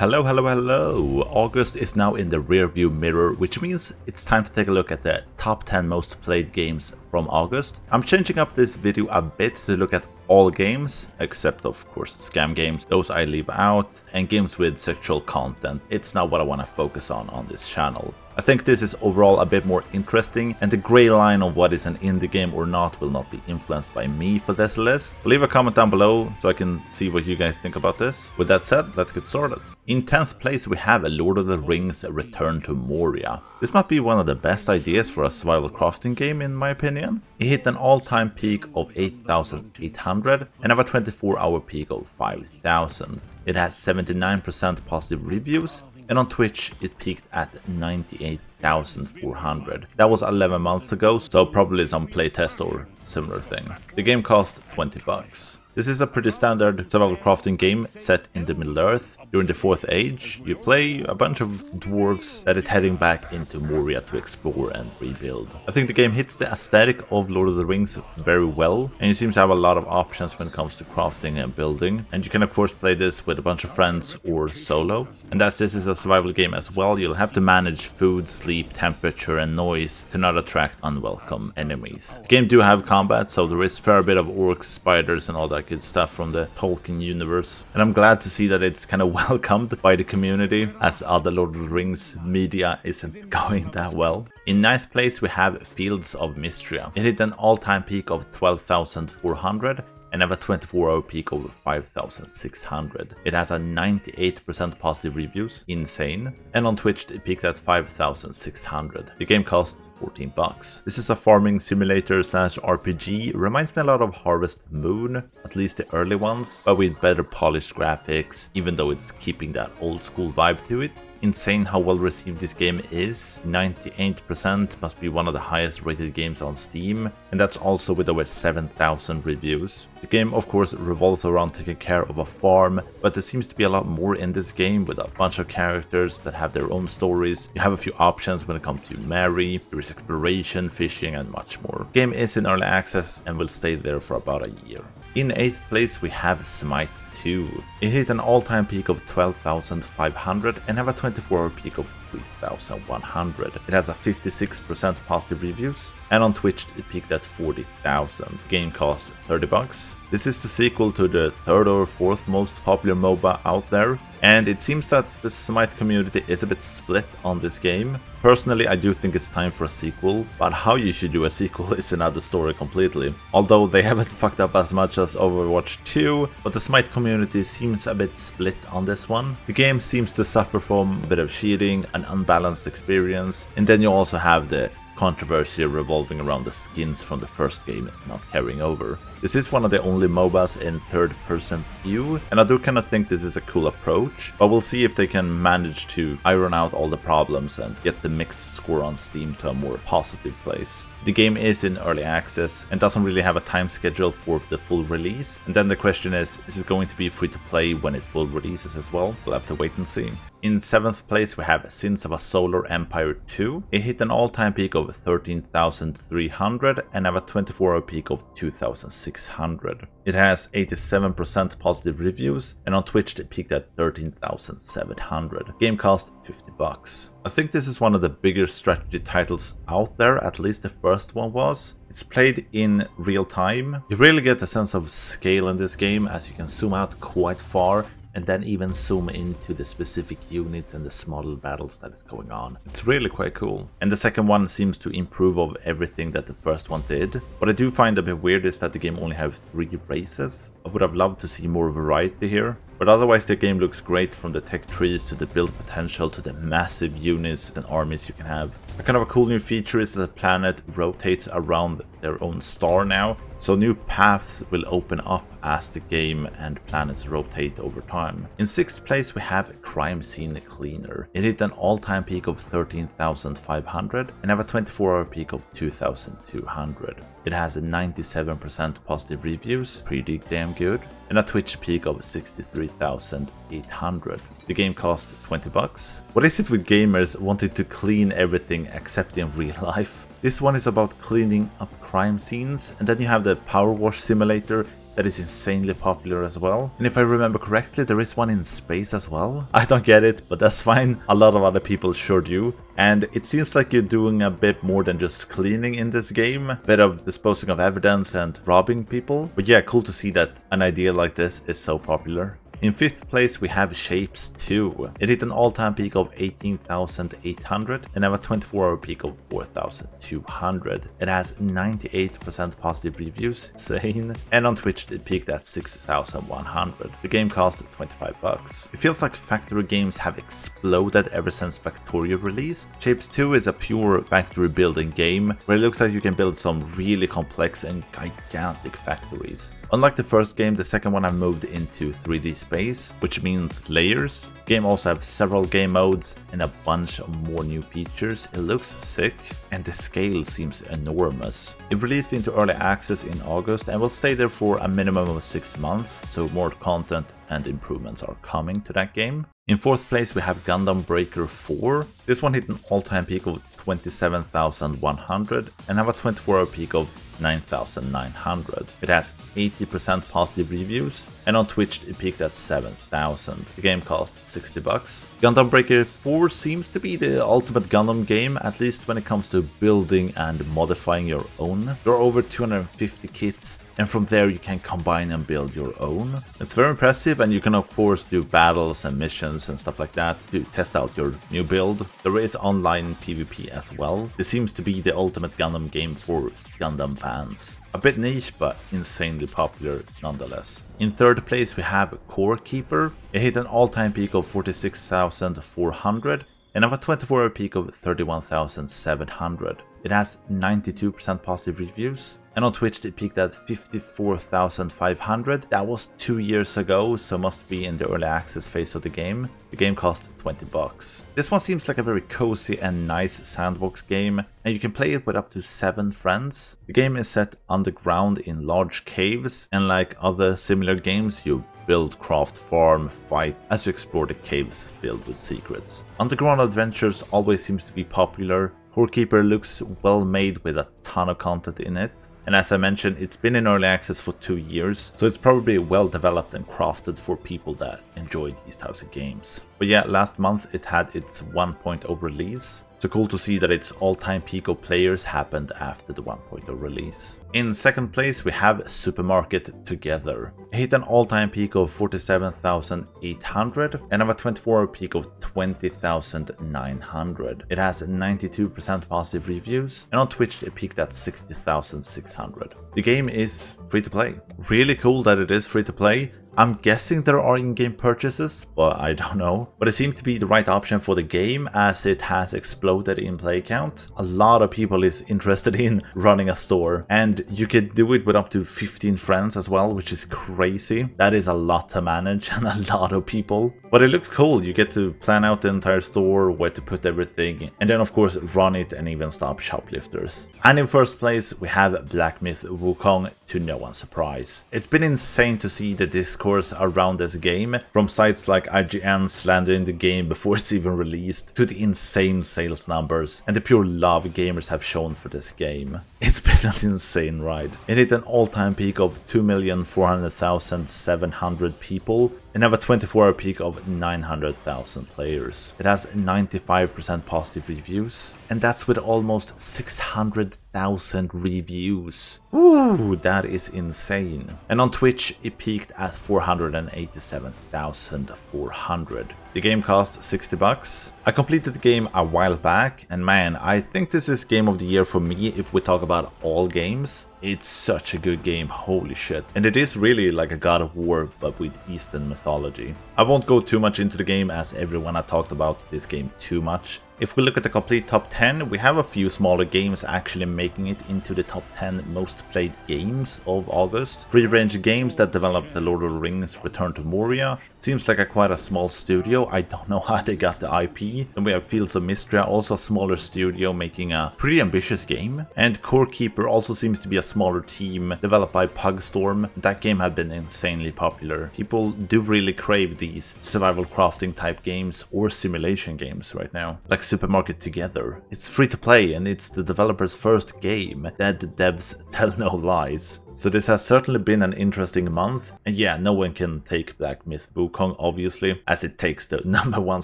Hello, hello, hello! August is now in the rearview mirror, which means it's time to take a look at the top 10 most played games from August. I'm changing up this video a bit to look at all games, except of course scam games, those I leave out, and games with sexual content. It's not what I want to focus on this channel. I think this is overall a bit more interesting, and the grey line of what is an indie game or not will not be influenced by me for this list. Leave a comment down below so I can see what you guys think about this. With that said, let's get started. In 10th place we have Lord of the Rings Return to Moria. This might be one of the best ideas for a survival crafting game in my opinion. It hit an all-time peak of 8,800 and have a 24-hour peak of 5,000. It has 79% positive reviews, and on Twitch it peaked at 98,400. That was 11 months ago, so probably some playtest or similar thing. The game cost $20. This is a pretty standard survival crafting game set in the Middle Earth. During the 4th Age, you play a bunch of dwarves that is heading back into Moria to explore and rebuild. I think the game hits the aesthetic of Lord of the Rings very well, and you seem to have a lot of options when it comes to crafting and building. And you can of course play this with a bunch of friends or solo. And as this is a survival game as well, you'll have to manage food, sleep, temperature and noise to not attract unwelcome enemies. The game do have combat, so there is a fair bit of orcs, spiders and all that good stuff from the Tolkien universe, and I'm glad to see that it's kind of welcomed by the community, as other Lord of the Rings media isn't going that well. In 9th place we have Fields of Mystera. It hit an all-time peak of 12,400 and have a 24-hour peak of 5,600. It has a 98% positive reviews, insane, and on Twitch it peaked at 5,600. The game cost $14. This is a farming simulator slash RPG. Reminds me a lot of Harvest Moon, at least the early ones, but with better polished graphics, even though it's keeping that old school vibe to it. Insane how well received this game is. 98% must be one of the highest rated games on Steam, and that's also with over 7,000 reviews. The game of course revolves around taking care of a farm, but there seems to be a lot more in this game with a bunch of characters that have their own stories. You have a few options when it comes to marry, there is exploration, fishing and much more. The game is in early access and will stay there for about a year. In 8th place we have Smite II. It hit an all-time peak of 12,500 and have a 24-hour peak of 3,100. It has a 56% positive reviews, and on Twitch it peaked at 40,000. Game cost $30. This is the sequel to the 3rd or 4th most popular MOBA out there, and it seems that the Smite community is a bit split on this game. Personally, I do think it's time for a sequel, but how you should do a sequel is another story completely. Although they haven't fucked up as much as Overwatch 2, but the Smite community seems a bit split on this one. The game seems to suffer from a bit of cheating, an unbalanced experience, and then you also have the controversy revolving around the skins from the first game not carrying over. This is one of the only MOBAs in third-person view, and I do kind of think this is a cool approach, but we'll see if they can manage to iron out all the problems and get the mixed score on Steam to a more positive place. The game is in early access and doesn't really have a time schedule for the full release, and then the question is it going to be free to play when it full releases as well? We'll have to wait and see. In 7th place we have Sins of a Solar Empire 2. It hit an all-time peak of 13,300 and have a 24-hour peak of 2,600. It has 87% positive reviews, and on Twitch it peaked at 13,700. Game cost $50. I think this is one of the bigger strategy titles out there, at least the first one was. It's played in real time. You really get a sense of scale in this game, as you can zoom out quite far and then even zoom into the specific units and the small battles that is going on. It's really quite cool. And the second one seems to improve of everything that the first one did. What I do find a bit weird is that the game only have 3 races. I would have loved to see more variety here. But otherwise the game looks great, from the tech trees to the build potential to the massive units and armies you can have. A kind of a cool new feature is that the planet rotates around their own star now, so new paths will open up as the game and planets rotate over time. In 6th place we have Crime Scene Cleaner. It hit an all-time peak of 13,500 and have a 24-hour peak of 2,200. It has a 97% positive reviews, pretty damn good, and a Twitch peak of 63,800. The game cost $20. What is it with gamers wanting to clean everything except in real life? This one is about cleaning up crime scenes, and then you have the Power Wash Simulator that is insanely popular as well. And if I remember correctly, there is one in space as well. I don't get it, but that's fine. A lot of other people sure do. And it seems like you're doing a bit more than just cleaning in this game. A bit of disposing of evidence and robbing people. But yeah, cool to see that an idea like this is so popular. In 5th place we have Shapes 2. It hit an all-time peak of 18,800 and have a 24-hour peak of 4,200. It has 98% positive reviews, insane, and on Twitch it peaked at 6,100. The game cost $25. It feels like factory games have exploded ever since Factorio released. Shapes 2 is a pure factory building game where it looks like you can build some really complex and gigantic factories. Unlike the first game, the second one I moved into 3D space, which means layers. The game also has several game modes and a bunch of more new features. It looks sick and the scale seems enormous. It released into early access in August and will stay there for a minimum of 6 months, so more content and improvements are coming to that game. In 4th place we have Gundam Breaker 4. This one hit an all-time peak of 27,100 and have a 24-hour peak of 9,900. It has 80% positive reviews and on Twitch it peaked at 7,000. The game cost $60. Gundam Breaker 4 seems to be the ultimate Gundam game, at least when it comes to building and modifying your own. There are over 250 kits and from there you can combine and build your own. It's very impressive and you can of course do battles and missions and stuff like that to test out your new build. There is online PvP as well. This seems to be the ultimate Gundam game for Gundam fans. A bit niche but insanely popular nonetheless. In 3rd place we have Core Keeper. It hit an all-time peak of 46,400 and have a 24-hour peak of 31,700. It has 92% positive reviews. And on Twitch it peaked at 54,500. That was 2 years ago, so must be in the early access phase of the game. The game cost $20. This one seems like a very cozy and nice sandbox game, and you can play it with up to 7 friends. The game is set underground in large caves, and like other similar games, you build, craft, farm, fight as you explore the caves filled with secrets. Underground adventures always seems to be popular. Core Keeper looks well made with a ton of content in it. And as I mentioned, it's been in early access for 2 years, so it's probably well developed and crafted for people that enjoy these types of games. But yeah, last month it had its 1.0 release. So cool to see that its all-time peak of players happened after the 1.0 release. In 2nd place we have Supermarket Together. It hit an all-time peak of 47,800 and have a 24-hour peak of 20,900. It has 92% positive reviews and on Twitch it peaked at 60,600. The game is free to play. Really cool that it is free to play. I'm guessing there are in-game purchases, but I don't know. But it seems to be the right option for the game as it has exploded in play count. A lot of people is interested in running a store and you can do it with up to 15 friends as well, which is crazy. That is a lot to manage and a lot of people. But it looks cool. You get to plan out the entire store, where to put everything, and then of course run it and even stop shoplifters. And in 1st place we have Black Myth Wukong, to no one's surprise. It's been insane to see the discourse around this game, from sites like IGN slandering the game before it's even released, to the insane sales numbers and the pure love gamers have shown for this game. It's been an insane ride. It hit an all-time peak of 2,400,700 people and have a 24-hour peak of 900,000 players. It has 95% positive reviews, and that's with almost 600,000 reviews. Ooh, that is insane. And on Twitch it peaked at 487,400. The game cost $60. I completed the game a while back, and man, I think this is game of the year for me if we talk about all games. It's such a good game, holy shit. And it is really like a God of War, but with Eastern mythology. I won't go too much into the game as everyone had talked about this game too much. If we look at the complete top 10, we have a few smaller games actually making it into the top 10 most played games of August. Free Range Games that developed the Lord of the Rings Return to Moria. Seems like quite a small studio, I don't know how they got the IP. Then we have Fields of Mystera, also a smaller studio making a pretty ambitious game. And Core Keeper also seems to be a smaller team developed by Pugstorm. That game had been insanely popular. People do really crave these survival crafting type games or simulation games right now. Like Supermarket together. It's free to play and it's the developer's first game. Dead devs tell no lies. So this has certainly been an interesting month, and yeah, no one can take Black Myth Wukong obviously, as it takes the #1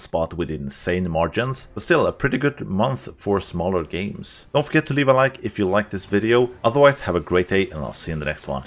spot with insane margins, but still a pretty good month for smaller games. Don't forget to leave a like if you liked this video, otherwise have a great day and I'll see you in the next one.